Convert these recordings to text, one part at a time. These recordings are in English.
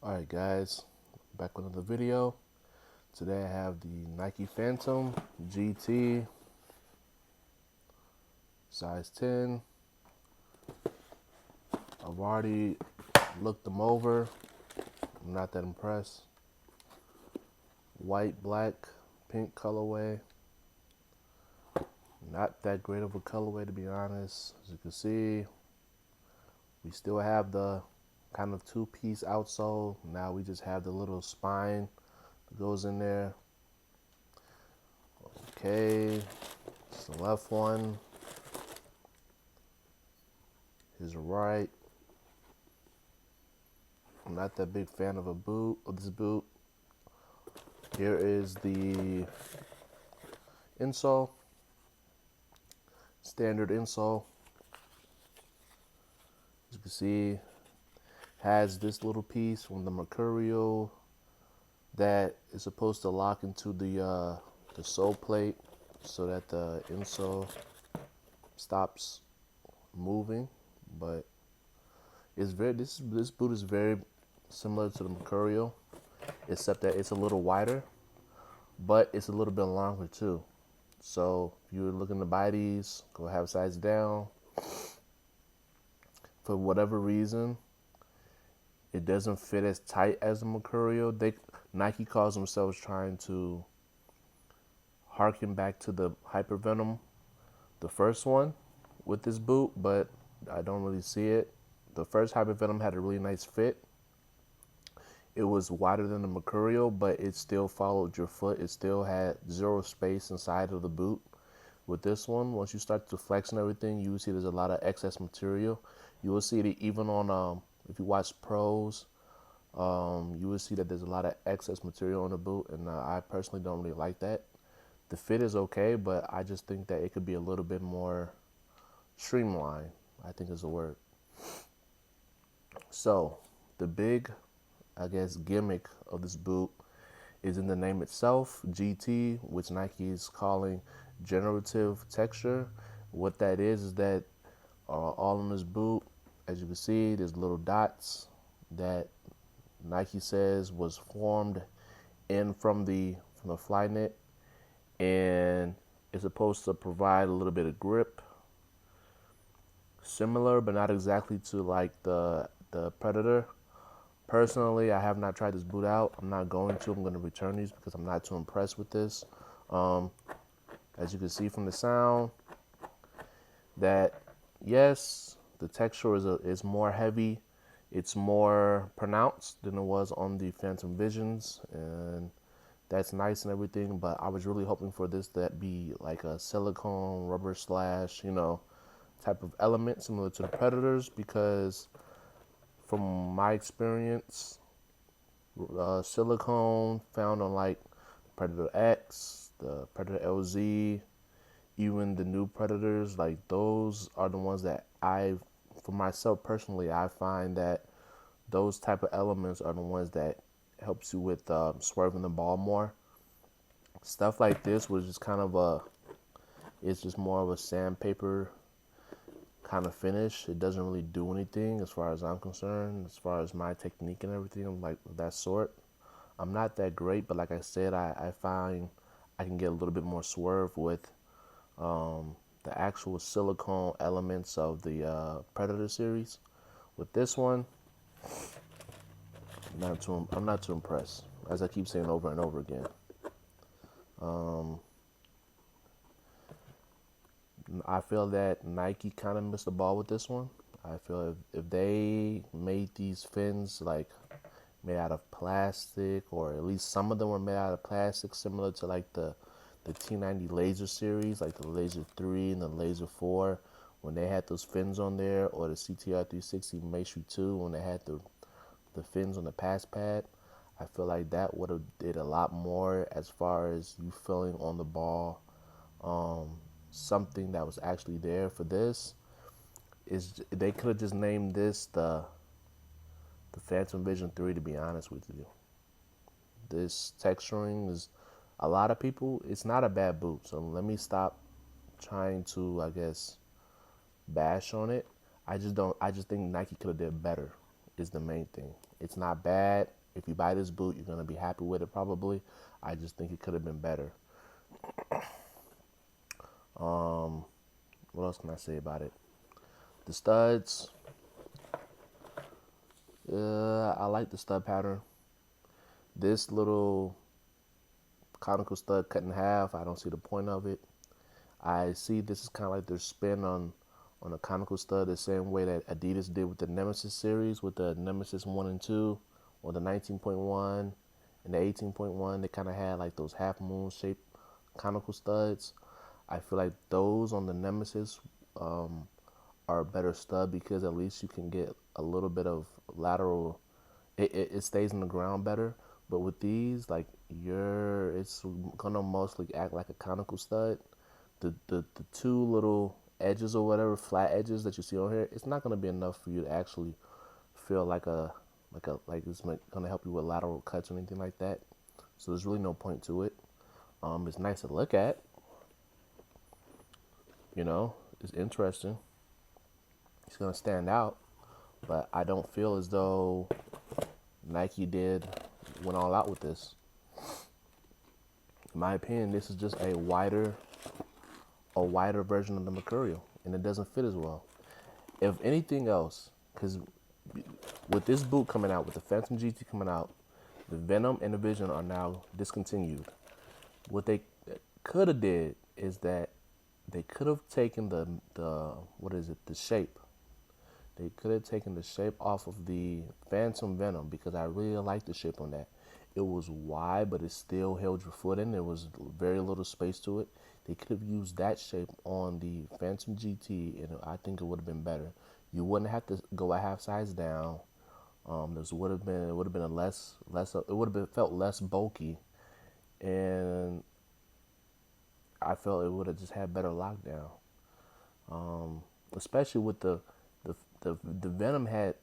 Alright guys, back with another video. Today I have the Nike Phantom GT size 10. I've already looked them over. I'm not that impressed. White, black, pink colorway. Not that great of a colorway to be honest. As you can see, we still have the kind of two-piece outsole. Now we just have the little spine that goes in there. Okay, it's the left one. Here's the right. I'm not that big fan of this boot. Here is the insole, standard insole. As you can see, has this little piece from the Mercurial that is supposed to lock into the sole plate so that the insole stops moving. But it's very this boot is very similar to the Mercurial, except that it's a little wider, but it's a little bit longer too. So if you're looking to buy these, go have size down. For whatever reason, it doesn't fit as tight as the Mercurial. Nike calls themselves trying to harken back to the Hypervenom, the first one with this boot, but I don't really see it. The first Hypervenom had a really nice fit. It was wider than the Mercurial, but it still followed your foot. It still had zero space inside of the boot. With this one, once you start to flex and everything, you will see there's a lot of excess material. You will see it even on, if you watch pros, you will see that there's a lot of excess material on the boot, and I personally don't really like that. The fit is okay, but I just think that it could be a little bit more streamlined, I think is the word. So, the big, I guess, gimmick of this boot is in the name itself, GT, which Nike is calling generative texture. What that is that all in this boot, as you can see, there's little dots that Nike says was formed in from the Flyknit, and it's supposed to provide a little bit of grip, similar but not exactly to like the Predator. Personally, I have not tried this boot out. I'm not going to. I'm going to return these because I'm not too impressed with this. Um, as you can see from the sound, that yes, the texture is more heavy. It's more pronounced than it was on the Phantom Visions, and that's nice and everything. But I was really hoping for this to be like a silicone rubber slash, type of element similar to the Predators, because from my experience, silicone found on like Predator X, the Predator LZ, even the new Predators, like those are the ones that for myself personally, I find that those type of elements are the ones that helps you with swerving the ball more. Stuff like this was just it's just more of a sandpaper kind of finish. It doesn't really do anything as far as I'm concerned, as far as my technique and everything like that sort. I'm not that great, but like I said, I find I can get a little bit more swerve with the actual silicone elements of the Predator series. With this one, I'm not too impressed, as I keep saying over and over again. Um, I feel that Nike kind of missed the ball with this one. I feel if they made these fins like made out of plastic, or at least some of them were made out of plastic, similar to like the T90 Laser series, like the Laser 3 and the Laser 4, when they had those fins on there, or the CTR 360 Maestri 2 when they had the fins on the pass pad. I feel like that would have did a lot more as far as you feeling on the ball. Um, Something that was actually there. For this is they could have just named this the Phantom Vision 3, to be honest with you. This texturing is a lot of people, it's not a bad boot. So let me stop trying to, I guess, bash on it. I just think Nike could have did better is the main thing. It's not bad. If you buy this boot, you're gonna be happy with it probably. I just think it could have been better. What else can I say about it? The studs, I like the stud pattern. This little conical stud cut in half, I don't see the point of it. I see this is kind of like their spin on a conical stud, the same way that Adidas did with the Nemesis series, with the Nemesis 1 and 2, or the 19.1 and the 18.1. They kind of had like those half moon shaped conical studs. I feel like those on the Nemesis are a better stud because at least you can get a little bit of lateral. It stays in the ground better. But with these, like it's gonna mostly act like a conical stud. The two little edges or whatever, flat edges that you see on here, it's not gonna be enough for you to actually feel like it's gonna help you with lateral cuts or anything like that. So there's really no point to it. It's nice to look at, you know, it's interesting. It's gonna stand out, but I don't feel as though Nike went all out with this. In my opinion, this is just a wider version of the Mercurial, and it doesn't fit as well. If anything else, because with this boot coming out, with the Phantom GT coming out, the Venom and the Vision are now discontinued. What they could have did is that they could have taken the what is it, the shape. They could have taken the shape off of the Phantom Venom because I really like the shape on that. It was wide, but it still held your foot in. There was very little space to it. They could have used that shape on the Phantom GT, and I think it would have been better. You wouldn't have to go a half size down. This would have been a less it would have been felt less bulky, and I felt it would have just had better lockdown. Especially with the Venom had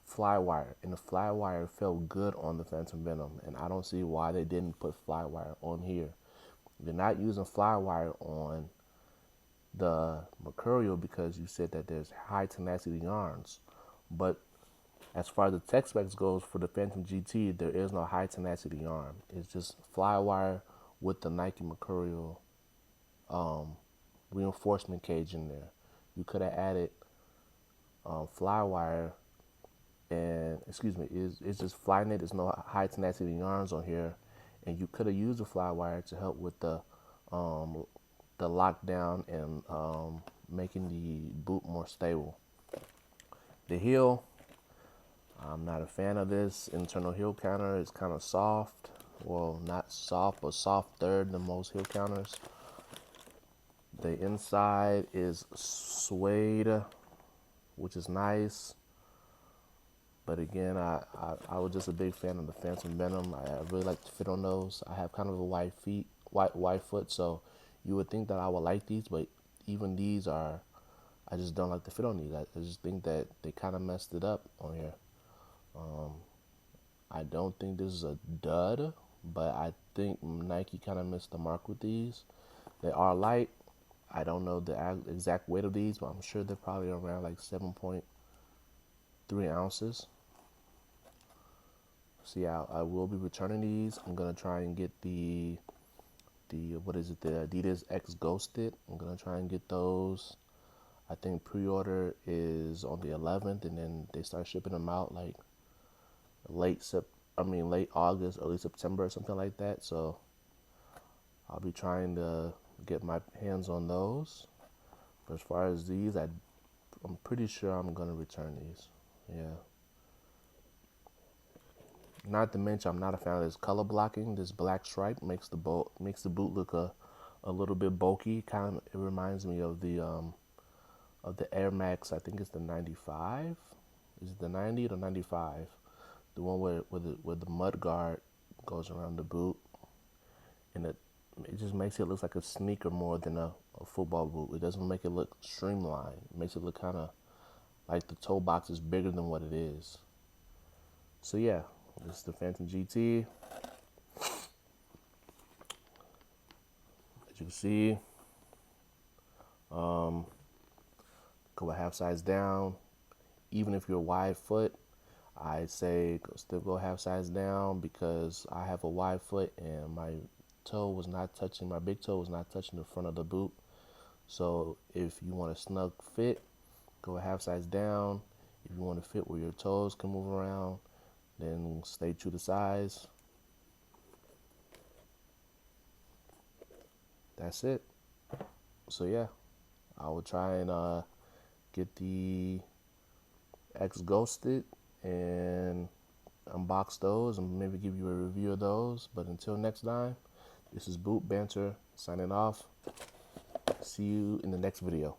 Flywire, and the Flywire felt good on the Phantom Venom, and I don't see why they didn't put Flywire on here. They're not using Flywire on the Mercurial because you said that there's high tenacity yarns, but as far as the tech specs goes for the Phantom GT, there is no high tenacity yarn. It's just Flywire with the Nike Mercurial reinforcement cage in there. You could have added Flywire and it's just Flyknit. There's no high tenacity yarns on here, and you could have used the Flywire to help with the lockdown and making the boot more stable. The heel, I'm not a fan of this internal heel counter. It's kind of soft. Well, not soft, but softer than most heel counters. The inside is suede, which is nice. But again, I was just a big fan of the Phantom Venom. I really like to fit on those. I have kind of a wide foot, so you would think that I would like these, but even these I just don't like to fit on these. I just think that they kind of messed it up on here. I don't think this is a dud, but I think Nike kind of missed the mark with these. They are light. I don't know the exact weight of these, but I'm sure they're probably around like 7.3 ounces. So yeah, I will be returning these. I'm gonna try and get the what is it, the Adidas X Ghosted. I'm gonna try and get those. I think pre-order is on the 11th, and then they start shipping them out like late August, early September, or something like that. So I'll be trying to get my hands on those. But as far as these, I'm pretty sure I'm gonna return these. Yeah. Not to mention, I'm not a fan of this color blocking. This black stripe makes the boot look a little bit bulky. Kind of, it reminds me of the Air Max. I think it's the 95. Is it the 90 or 95? The one where the mud guard goes around the boot, and it just makes it look like a sneaker more than a football boot. It doesn't make it look streamlined. It makes it look kind of like the toe box is bigger than what it is. So yeah, this is the Phantom GT. As you can see, go a half size down. Even if you're a wide foot, I say still go half size down because I have a wide foot and my toe was not touching, my big toe was not touching the front of the boot. So if you want a snug fit, go half size down. If you want to fit where your toes can move around, then stay true to size. That's it. So yeah, I will try and get the X Ghosted and unbox those and maybe give you a review of those. But until next time, this is Boot Banter signing off. See you in the next video.